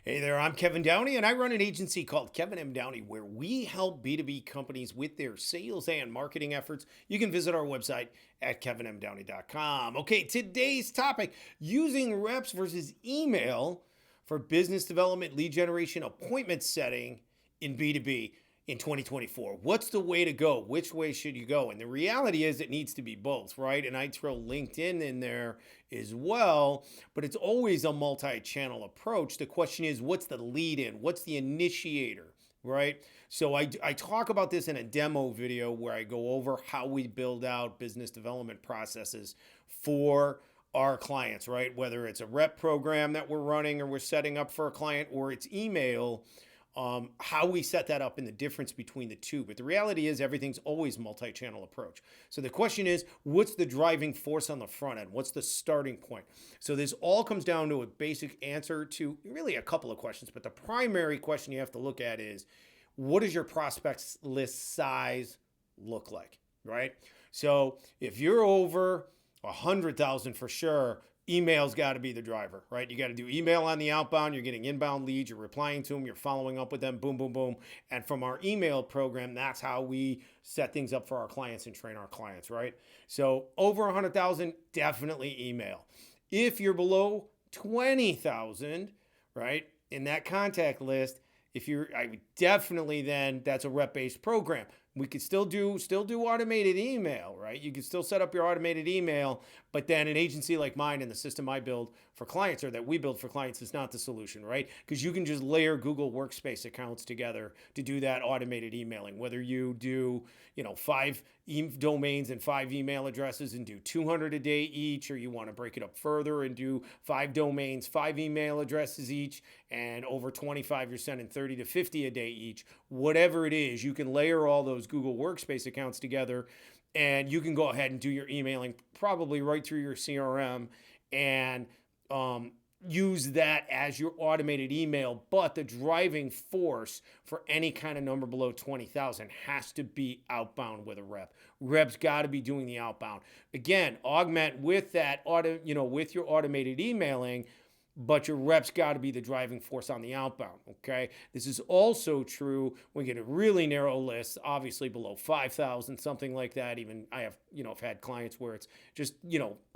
Hey there, I'm Kevin Downey, and I run an agency called Kevin M. Downey, where we help B2B companies with their sales and marketing efforts. You can visit our website at kevinmdowney.com. Okay, today's topic, using reps versus email for business development, lead generation, appointment setting in B2B in 2024. What's the way to go? Which way should you go? And the reality is it needs to be both, right? And I throw LinkedIn in there as well, but it's always a multi-channel approach. The question is, what's the lead in? What's the initiator, right? So I talk about this in a demo video where I go over how we build out business development processes for our clients, right? Whether it's a rep program that we're running or we're setting up for a client, or it's email, how we set that up and the difference between the two. But the reality is everything's always multi-channel approach. So the question is, what's the driving force on the front end? What's the starting point? So this all comes down to a basic answer to really a couple of questions, but the primary question you have to look at is, what does your prospects list size look like, right? So if you're over 100,000 for sure, email's got to be the driver, right? You got to do email on the outbound. You're getting inbound leads. You're replying to them. You're following up with them. Boom, boom, boom. And from our email program, that's how we set things up for our clients and train our clients, right? So over 100,000, definitely email. If you're below 20,000, right, in that contact list, I would definitely then, that's a rep-based program. We could still do automated email, right? You can still set up your automated email, but then an agency like mine and the system I build for clients, or that we build for clients, is not the solution, right? Because you can just layer Google Workspace accounts together to do that automated emailing. Whether you do, 5 domains and 5 email addresses and do 200 a day each, or you want to break it up further and do 5 domains, 5 email addresses each, and over 25 you're sending 30 to 50 a day each. Whatever it is, you can layer all those Google Workspace accounts together, and you can go ahead and do your emailing probably right through your CRM and use that as your automated email. But the driving force for any kind of number below 20,000 has to be outbound with a rep. Rep's got to be doing the outbound. Again, augment with that with your automated emailing, but your rep's got to be the driving force on the outbound, okay? This is also true when you get a really narrow list, obviously below 5,000, something like that. Even I have, I've had clients where it's just,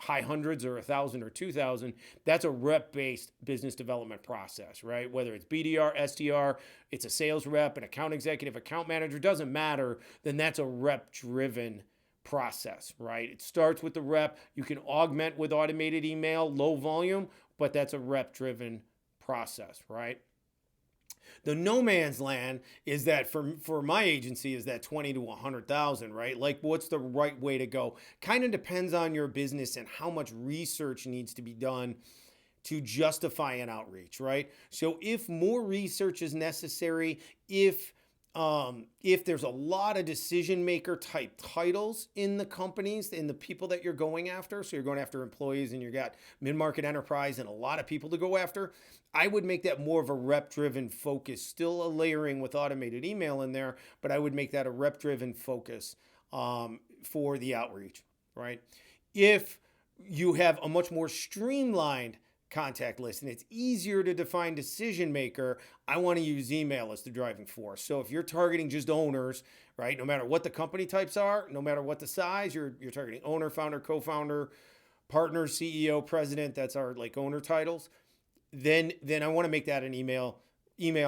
high hundreds or 1,000 or 2,000. That's a rep-based business development process, right? Whether it's BDR, SDR, it's a sales rep, an account executive, account manager, doesn't matter, then that's a rep-driven process, right? It starts with the rep. You can augment with automated email, low volume, but that's a rep-driven process, right? The no man's land is that for my agency is that 20 to 100,000, right? Like, what's the right way to go? Kind of depends on your business and how much research needs to be done to justify an outreach, right? So if more research is necessary, if there's a lot of decision maker type titles in the companies, in the people that you're going after, so you're going after employees and you got mid-market enterprise and a lot of people to go after, I would make that more of a rep-driven focus, still a layering with automated email in there, but I would make that a rep-driven focus for the outreach, right? If you have a much more streamlined contact list and it's easier to define decision maker, I want to use email as the driving force. So if you're targeting just owners, right, no matter what the company types are, no matter what the size, you're targeting owner, founder, co-founder, partner, CEO, president, that's our like owner titles, then I want to make that an email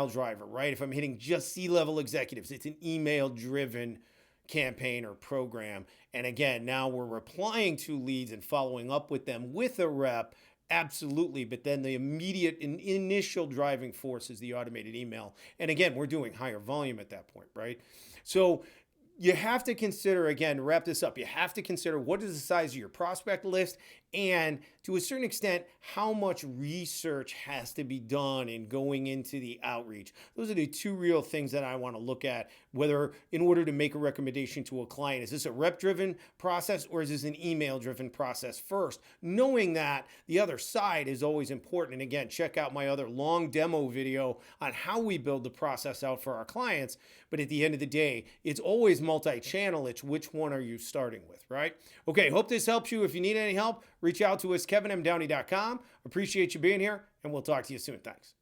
driver, right? If I'm hitting just C-level executives, it's an email driven campaign or program. And again, now we're replying to leads and following up with them with a rep. Absolutely. But then the immediate initial driving force is the automated email. And again, we're doing higher volume at that point, right? So you have to consider, again, to wrap this up, you have to consider what is the size of your prospect list, and to a certain extent, how much research has to be done in going into the outreach. Those are the two real things that I want to look at, whether in order to make a recommendation to a client, is this a rep-driven process or is this an email-driven process first? Knowing that the other side is always important. And again, check out my other long demo video on how we build the process out for our clients. But at the end of the day, it's always multi-channel. It's which one are you starting with, right? Okay, hope this helps you. If you need any help, reach out to us, kevinmdowney.com. Appreciate you being here, and we'll talk to you soon. Thanks.